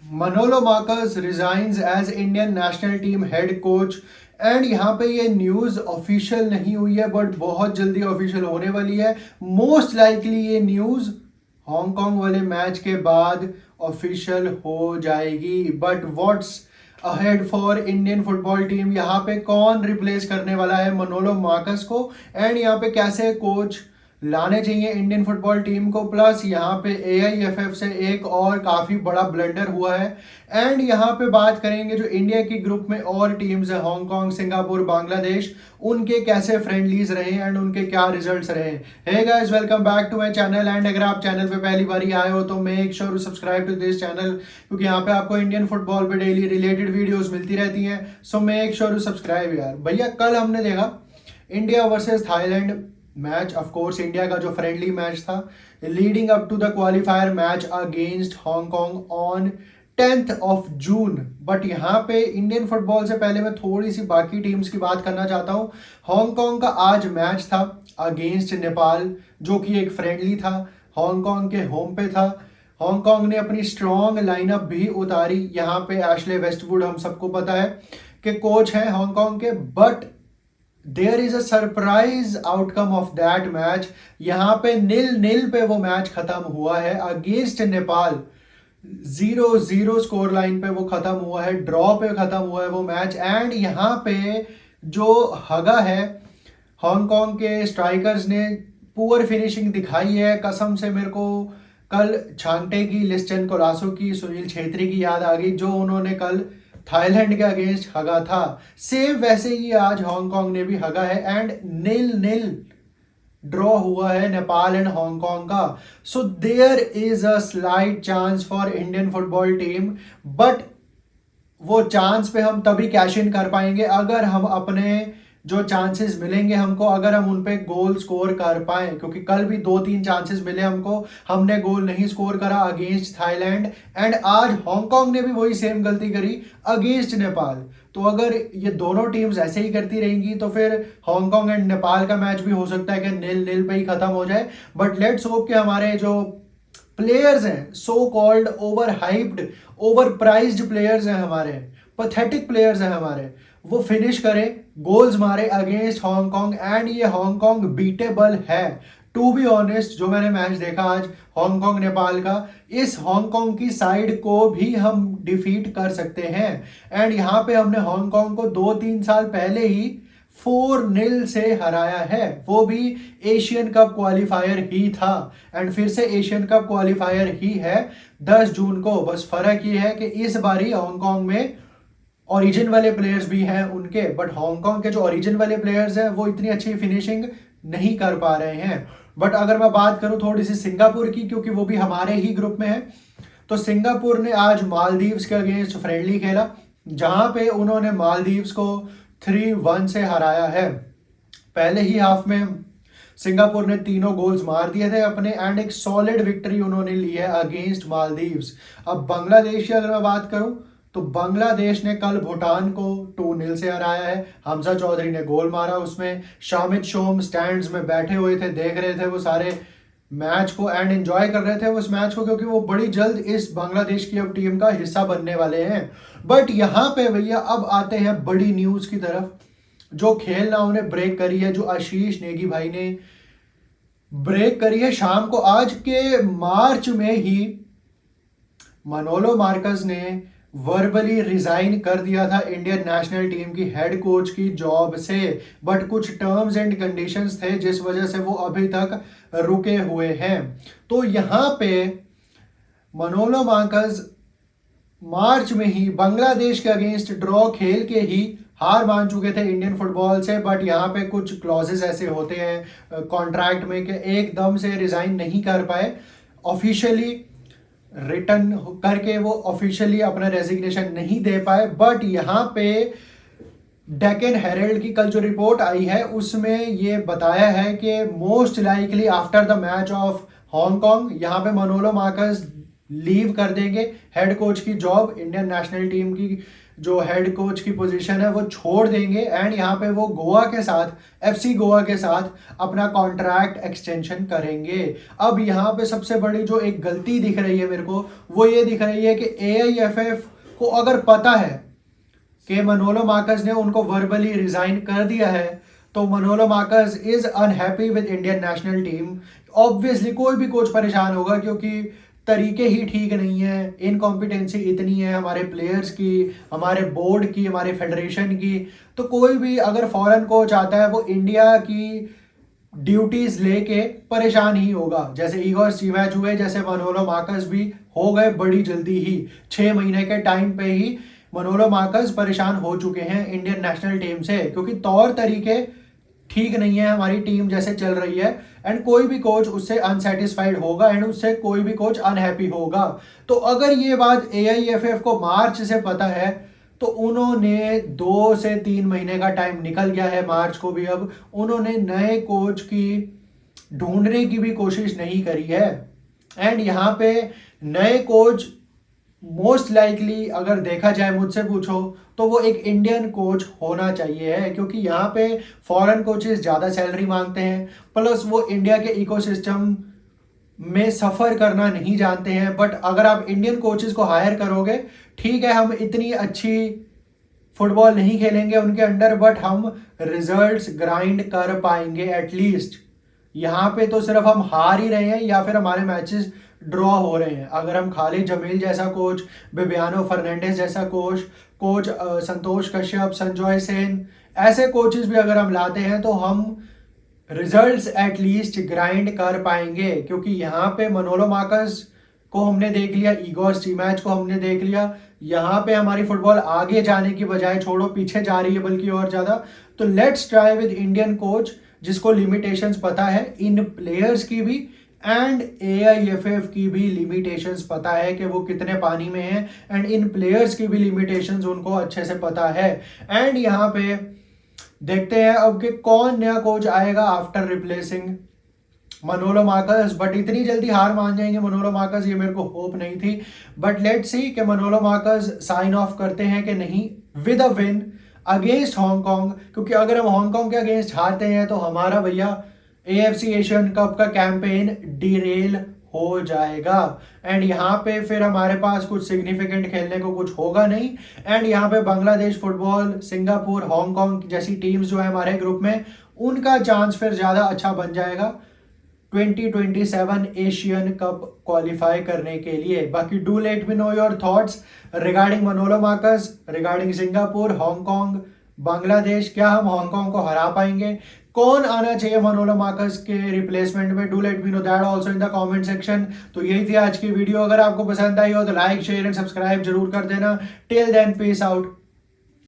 मनोलो Marquez resigns as Indian national team head coach. And यहाँ पे ये न्यूज़ ऑफिशियल नहीं हुई है बट बहुत जल्दी ऑफिशियल होने वाली है। मोस्ट लाइकली ये न्यूज़ हांगकांग वाले मैच के बाद ऑफिशियल हो जाएगी। But what's ahead for Indian football team, यहाँ पे कौन रिप्लेस करने वाला है मनोलो मार्कस को, एंड यहाँ पे कैसे कोच लाने चाहिए इंडियन फुटबॉल टीम को। प्लस यहाँ पे AIFF से एक और काफ़ी बड़ा ब्लंडर हुआ है। एंड यहाँ पे बात करेंगे जो इंडिया की ग्रुप में और टीम्स है, हांगकांग, सिंगापुर, बांग्लादेश, उनके कैसे फ्रेंडलीज रहे एंड उनके क्या रिजल्ट्स रहे। Hey guys, welcome back to my channel. And अगर आप चैनल पे पहली बार आए हो तो make sure to subscribe to this channel, क्योंकि यहाँ पे आपको इंडियन फुटबॉल पे डेली रिलेटेड वीडियोस मिलती रहती हैं। So make sure to subscribe यार। भैया कल हमने देखा India versus Thailand match, of course India का जो फ्रेंडली मैच था leading up to the qualifier match against Hong Kong on 10th of June। But यहाँ पे इंडियन फुटबॉल से पहले मैं थोड़ी सी बाकी टीम्स की बात करना चाहता हूँ। हांगकांग का आज मैच था अगेंस्ट नेपाल, जो कि एक फ्रेंडली था, हांगकांग के होम पे था। हांगकांग ने अपनी स्ट्रॉन्ग लाइनअप भी उतारी। यहाँ पे एशले वेस्टवुड हम सबको पता है कि कोच है हांगकांग के। But there is a surprise outcome of that match. यहाँ पे 0-0 पे वो मैच खत्म हुआ है अगेंस्ट नेपाल। 0-0 स्कोर लाइन पे वो खत्म हुआ है, ड्रॉ पे खत्म हुआ है वो मैच। एंड यहाँ पे जो हगा है हांगकांग के स्ट्राइकर्स ने पुअर फिनिशिंग दिखाई है। कसम से मेरे को कल छांगटे की, लिस्टन कोलासो की, सुनील छेत्री की याद आ गई, जो उन्होंने कल थाईलैंड के अगेंस्ट हगा था। सेम वैसे ही आज हांगकांग ने भी हगा है एंड 0-0 ड्रॉ हुआ है नेपाल एंड हांगकांग का। So there is a slight chance for Indian football team. But वो चांस पे हम तभी कैश इन कर पाएंगे अगर हम अपने जो चांसेस मिलेंगे हमको, अगर हम उन पे गोल स्कोर कर पाए। क्योंकि कल भी 2-3 चांसेस मिले हमको, हमने गोल नहीं स्कोर करा अगेंस्ट थाईलैंड। एंड आज हांगकांग ने भी वही सेम गलती करी अगेंस्ट नेपाल। तो अगर ये दोनों टीम्स ऐसे ही करती रहेंगी तो फिर हांगकांग एंड नेपाल का मैच भी हो सकता है कि 0-0 पे ही खत्म हो जाए। बट लेट्स होप कि हमारे जो प्लेयर्स हैं, so called over hyped, over prized players हैं हमारे, पैथेटिक प्लेयर्स हैं हमारे, वो फिनिश करे, गोल्स मारे अगेंस्ट हांगकांग। एंड ये हांगकांग बीटेबल है। टू बी ऑनेस्ट, जो मैंने मैच देखा आज हांगकांग नेपाल का, इस हांगकांग की साइड को भी हम डिफीट कर सकते हैं। एंड यहाँ पे हमने हांगकांग को 2-3 साल पहले ही 4-0 से हराया है, वो भी एशियन कप क्वालिफायर ही था। एंड फिर से एशियन कप क्वालिफायर ही है 10 जून को। बस फर्क ये है कि इस बारी हांगकांग में ओरिजिन वाले प्लेयर्स भी हैं उनके, बट हांगकांग के जो ओरिजिन वाले प्लेयर्स हैं वो इतनी अच्छी फिनिशिंग नहीं कर पा रहे हैं। बट अगर मैं बात करूं थोड़ी सी सिंगापुर की, क्योंकि वो भी हमारे ही ग्रुप में है, तो सिंगापुर ने आज मालदीव्स के अगेंस्ट फ्रेंडली खेला, जहां पे उन्होंने मालदीव्स को 3-1 से हराया है। पहले ही हाफ में सिंगापुर ने तीनों गोल्स मार दिए थे अपने, एंड एक सॉलिड विक्ट्री उन्होंने ली है अगेंस्ट मालदीव्स। अब बांग्लादेश की अगर मैं बात करूं तो बांग्लादेश ने कल भूटान को 2-0 से हराया है। हमजा चौधरी ने गोल मारा उसमें। शामिद शोम स्टैंड्स में बैठे हुए थे, देख रहे थे वो सारे मैच को एंड एंजॉय कर रहे थे उस मैच को, क्योंकि वो बड़ी जल्द इस बांग्लादेश की अब टीम का हिस्सा बनने वाले हैं। बट यहाँ पे भैया अब आते हैं बड़ी न्यूज की तरफ, जो खेल नाउ ने ब्रेक करी है, जो आशीष नेगी भाई ने ब्रेक करी है शाम को। आज के मार्च में ही मनोलो मार्कस ने वर्बली रिजाइन कर दिया था इंडियन नेशनल टीम की हेड कोच की जॉब से। बट कुछ टर्म्स एंड कंडीशंस थे जिस वजह से वो अभी तक रुके हुए हैं। तो यहाँ पे मनोलो मार्कस मार्च में ही बांग्लादेश के अगेंस्ट ड्रॉ खेल के ही हार मान चुके थे इंडियन फुटबॉल से। बट यहाँ पे कुछ क्लॉजेस ऐसे होते हैं कॉन्ट्रैक्ट में कि एकदम से रिजाइन नहीं कर पाए, ऑफिशियली रिटर्न करके वो ऑफिशियली अपना रेजिग्नेशन नहीं दे पाए। बट यहाँ पे डेक्कन हेरल्ड की कल जो रिपोर्ट आई है उसमें ये बताया है कि most likely after the match of Hong Kong, यहाँ पे मनोलो मार्कस लीव कर देंगे, हेड कोच की जॉब, इंडियन नेशनल टीम की जो हेड कोच की पोजीशन है वो छोड़ देंगे एंड यहाँ पे वो गोवा के साथ, एफसी गोवा के साथ अपना कॉन्ट्रैक्ट एक्सटेंशन करेंगे। अब यहाँ पे सबसे बड़ी जो एक गलती दिख रही है मेरे को, वो ये दिख रही है कि AIFF को अगर पता है कि मनोलो मार्कस ने उनको वर्बली रिजाइन कर दिया है, तो मनोलो Marcus is unhappy with Indian national team. Obviously कोई भी कोच परेशान होगा, क्योंकि तरीके ही ठीक नहीं है, इनकॉम्पिटेंसी इतनी है हमारे प्लेयर्स की, हमारे बोर्ड की, हमारे फेडरेशन की। तो कोई भी अगर फॉरेन कोच आता है वो इंडिया की ड्यूटीज लेके परेशान ही होगा, जैसे इगोर स्टीमैच हुए, जैसे मनोलो मार्कस भी हो गए बड़ी जल्दी ही, 6 महीने के टाइम पे ही मनोलो मार्कस परेशान हो चुके हैं इंडियन नेशनल टीम से, क्योंकि तौर तरीके ठीक नहीं है हमारी टीम जैसे चल रही है। एंड कोई भी कोच उससे अनसेटिस्फाइड होगा एंड उससे कोई भी कोच अनहैप्पी होगा। तो अगर ये बात AIFF को मार्च से पता है, तो उन्होंने 2 से 3 महीने का टाइम निकल गया है, मार्च को भी, अब उन्होंने नए कोच की ढूंढने की भी कोशिश नहीं करी है। एंड यहाँ पे नए कोच मोस्ट लाइकली अगर देखा जाए, मुझसे पूछो तो वो एक इंडियन कोच होना चाहिए है, क्योंकि यहाँ पे फॉरेन कोचेस ज़्यादा सैलरी मांगते हैं, प्लस वो इंडिया के इकोसिस्टम में सफ़र करना नहीं जानते हैं। बट अगर आप इंडियन कोचेस को हायर करोगे, ठीक है हम इतनी अच्छी फुटबॉल नहीं खेलेंगे उनके अंडर, बट हम रिजल्ट्स ग्राइंड कर पाएंगे एटलीस्ट। यहाँ पे तो सिर्फ हम हार ही रहे हैं या फिर हमारे मैचेस ड्रॉ हो रहे हैं। अगर हम खालिद जमील जैसा कोच, बिबियानो फर्नांडिस जैसा कोच, संतोष कश्यप, संजय सेन, ऐसे कोचेस भी अगर हम लाते हैं तो हम रिजल्ट्स एटलीस्ट ग्राइंड कर पाएंगे। क्योंकि यहाँ पे मनोलो मार्कस को हमने देख लिया, इगोर स्टीमैच को हमने देख लिया, यहाँ पे हमारी फुटबॉल आगे जाने की बजाय छोड़ो पीछे जा रही है बल्कि और ज़्यादा। तो let's try with Indian coach जिसको लिमिटेशंस पता है इन प्लेयर्स की भी एंड AIFF की भी लिमिटेशंस पता है कि वो कितने पानी में हैं, एंड इन प्लेयर्स की भी लिमिटेशंस उनको अच्छे से पता है। एंड यहाँ पे देखते हैं अब कि कौन नया कोच आएगा आफ्टर रिप्लेसिंग मनोलो मार्कस। बट इतनी जल्दी हार मान जाएंगे मनोलो मार्कस, ये मेरे को होप नहीं थी। बट लेट्स सी कि मनोलो मार्कस साइन ऑफ करते हैं कि नहीं with a win against Hong Kong, क्योंकि अगर हम हांगकांग के अगेंस्ट हारते हैं तो हमारा भैया AFC एशियन कप का कैंपेन डिरेल हो जाएगा। एंड यहाँ पे फिर हमारे पास कुछ सिग्निफिकेंट खेलने को कुछ होगा नहीं। एंड यहाँ पे बांग्लादेश फुटबॉल, सिंगापुर, हांगकांग जैसी टीम्स जो है हमारे ग्रुप में, उनका चांस फिर ज़्यादा अच्छा बन जाएगा 2027 एशियन कप क्वालिफाई करने के लिए। बाकी do let me know your thoughts regarding मनोलो Marcus, regarding Singapore, Hong Kong, Bangladesh. क्या हम हांगकांग को हरा पाएंगे? कौन आना चाहिए मनोलो मार्कस के रिप्लेसमेंट में? Do let me know that also in the comment section. तो यही थी आज की वीडियो। अगर आपको पसंद आई हो तो लाइक, शेयर एंड सब्सक्राइब जरूर कर देना। Till then peace out.